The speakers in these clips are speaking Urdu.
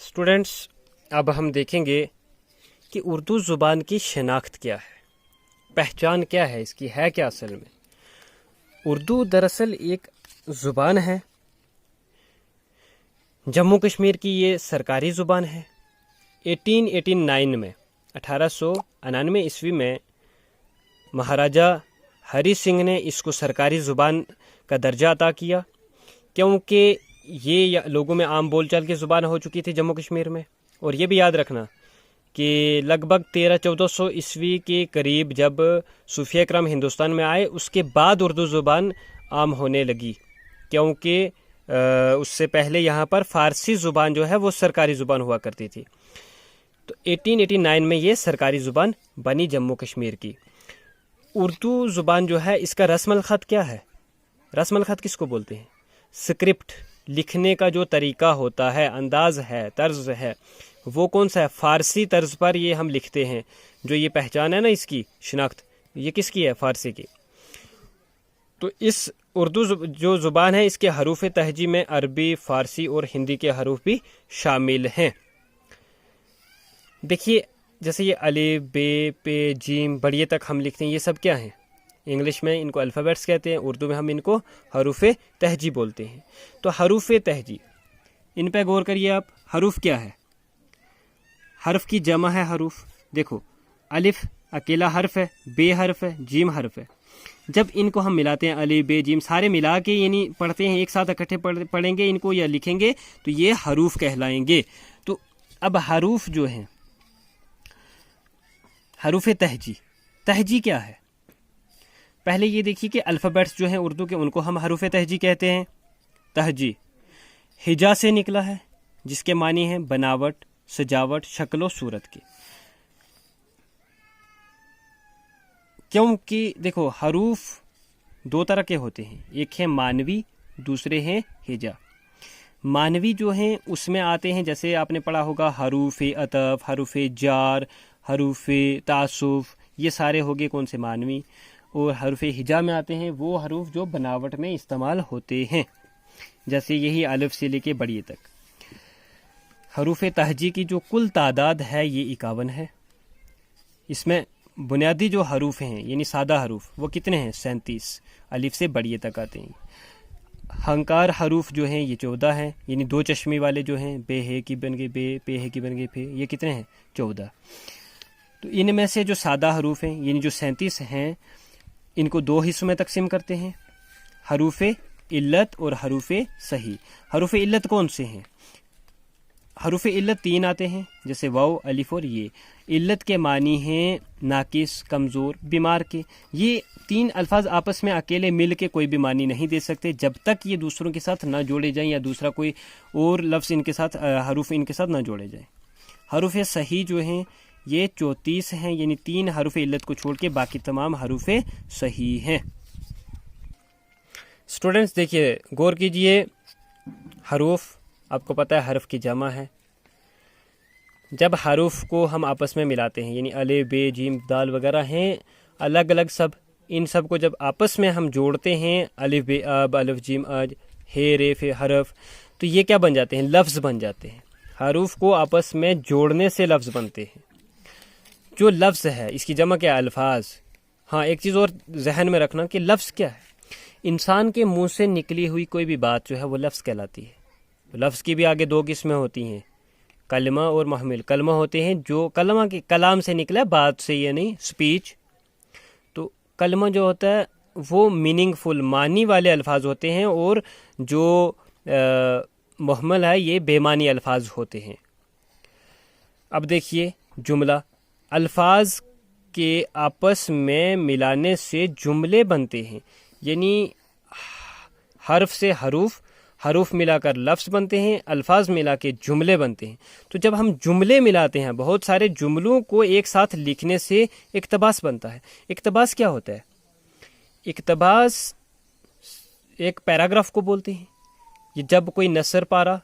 اسٹوڈینٹس، اب ہم دیکھیں گے کہ اردو زبان کی شناخت کیا ہے، پہچان کیا ہے، اس کی ہے کیا اصل میں۔ اردو دراصل ایک زبان ہے، جموں کشمیر کی یہ سرکاری زبان ہے۔ 1889 میں 1899 عیسوی میں مہاراجا ہری سنگھ نے اس کو سرکاری زبان کا درجہ عطا کیا، کیونکہ یہ لوگوں میں عام بول چال کی زبان ہو چکی تھی جموں کشمیر میں۔ اور یہ بھی یاد رکھنا کہ لگ بھگ 1300-1400 عیسوی کے قریب جب صوفیہ کرام ہندوستان میں آئے، اس کے بعد اردو زبان عام ہونے لگی، کیونکہ اس سے پہلے یہاں پر فارسی زبان جو ہے وہ سرکاری زبان ہوا کرتی تھی۔ تو 1889 میں یہ سرکاری زبان بنی جموں کشمیر کی۔ اردو زبان جو ہے، اس کا رسم الخط کیا ہے؟ رسم الخط کس کو بولتے ہیں؟ اسکرپٹ، لکھنے کا جو طریقہ ہوتا ہے، انداز ہے، طرز ہے، وہ کون سا ہے؟ فارسی طرز پر یہ ہم لکھتے ہیں۔ جو یہ پہچان ہے نا، اس کی شناخت، یہ کس کی ہے؟ فارسی کی۔ تو اس اردو جو زبان ہے، اس کے حروف تہجی میں عربی، فارسی اور ہندی کے حروف بھی شامل ہیں۔ دیکھیے، جیسے یہ الف، بے، پے، جیم، بڑیے تک ہم لکھتے ہیں، یہ سب کیا ہیں؟ انگلش میں ان کو الفابیٹس کہتے ہیں، اردو میں ہم ان کو حروف تہجی بولتے ہیں۔ تو حروف تہجی، ان پہ غور کریے آپ۔ حروف کیا ہے؟ حرف کی جمع ہے حروف۔ دیکھو، الف اکیلا حرف ہے، بے حرف ہے، جیم حرف ہے۔ جب ان کو ہم ملاتے ہیں، الف، بے، جیم سارے ملا کے یعنی پڑھتے ہیں، ایک ساتھ اکٹھے پڑھیں گے ان کو یا لکھیں گے، تو یہ حروف کہلائیں گے۔ تو اب حروف جو ہیں، حروف تہجی، تہجی کیا ہے؟ پہلے یہ دیکھیے کہ الفابیٹس جو ہیں اردو کے، ان کو ہم حروف تہجی کہتے ہیں۔ تہجی ہجا سے نکلا ہے، جس کے معنی ہیں بناوٹ، سجاوٹ، شکل و صورت کے۔ کیونکہ دیکھو، حروف دو طرح کے ہوتے ہیں، ایک ہے مانوی، دوسرے ہیں ہجا۔ مانوی جو ہیں اس میں آتے ہیں، جیسے آپ نے پڑھا ہوگا حروف عطف، حروف جار، حروف تعصف، یہ سارے ہوگے کون سے؟ مانوی۔ اور حروف ہجا میں آتے ہیں وہ حروف جو بناوٹ میں استعمال ہوتے ہیں، جیسے یہی الف سے لے کے بڑیے تک۔ حروف تہجی کی جو کل تعداد ہے یہ 51 ہے۔ اس میں بنیادی جو حروف ہیں یعنی سادہ حروف، وہ کتنے ہیں؟ 37، الف سے بڑیے تک آتے ہیں۔ ہنکار حروف جو ہیں یہ 14 ہیں، یعنی دو چشمی والے جو ہیں، بے ہے کی بن گئے بے، پے ہے کی بن گئے پے، یہ کتنے ہیں؟ 14۔ تو ان میں سے جو سادہ حروف ہیں یعنی جو 37 ہیں، ان کو دو حصوں میں تقسیم کرتے ہیں، حروف علت اور حروف صحیح۔ حروف علت کون سے ہیں؟ حروف علت 3 آتے ہیں، جیسے واو، الف اور یہ۔ علت کے معنی ہیں ناقص، کمزور، بیمار کے۔ یہ 3 الفاظ آپس میں اکیلے مل کے کوئی بھی معنی نہیں دے سکتے جب تک یہ دوسروں کے ساتھ نہ جوڑے جائیں، یا دوسرا کوئی اور لفظ ان کے ساتھ، حروف ان کے ساتھ نہ جوڑے جائیں۔ حروف صحیح جو ہیں یہ 34 ہیں، یعنی 3 حروف علت کو چھوڑ کے باقی تمام حروف صحیح ہیں۔ اسٹوڈنٹس دیکھیے، غور کیجئے، حروف آپ کو پتہ ہے حرف کی جمع ہے۔ جب حروف کو ہم آپس میں ملاتے ہیں، یعنی الف، بے، جیم، دال وغیرہ ہیں الگ الگ سب، ان سب کو جب آپس میں ہم جوڑتے ہیں، الف، بے، اب، الف، جیم، اج، ہے، رے، فے، حرف، تو یہ کیا بن جاتے ہیں؟ لفظ بن جاتے ہیں۔ حروف کو آپس میں جوڑنے سے لفظ بنتے ہیں۔ جو لفظ ہے اس کی جمع کیا ہے؟ الفاظ۔ ہاں، ایک چیز اور ذہن میں رکھنا کہ لفظ کیا ہے؟ انسان کے منہ سے نکلی ہوئی کوئی بھی بات جو ہے وہ لفظ کہلاتی ہے۔ لفظ کی بھی آگے 2 قسمیں ہوتی ہیں، کلمہ اور محمل۔ کلمہ ہوتے ہیں جو کلمہ کے کلام سے نکلا، بات سے، یعنی سپیچ۔ تو کلمہ جو ہوتا ہے وہ میننگ فل، معنی والے الفاظ ہوتے ہیں، اور جو محمل ہے یہ بے معنی الفاظ ہوتے ہیں۔ اب دیکھیے جملہ، الفاظ کے آپس میں ملانے سے جملے بنتے ہیں، یعنی حرف سے حروف، حروف ملا کر لفظ بنتے ہیں، الفاظ ملا کے جملے بنتے ہیں۔ تو جب ہم جملے ملاتے ہیں، بہت سارے جملوں کو ایک ساتھ لکھنے سے اقتباس بنتا ہے۔ اقتباس کیا ہوتا ہے؟ اقتباس ایک پیراگراف کو بولتے ہیں۔ یہ جب کوئی نثر پارہ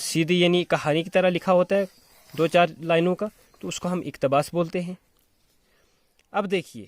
سیدھی یعنی کہانی کی طرح لکھا ہوتا ہے 2-4 لائنوں کا، تو اس کو ہم اقتباس بولتے ہیں۔ اب دیکھیے،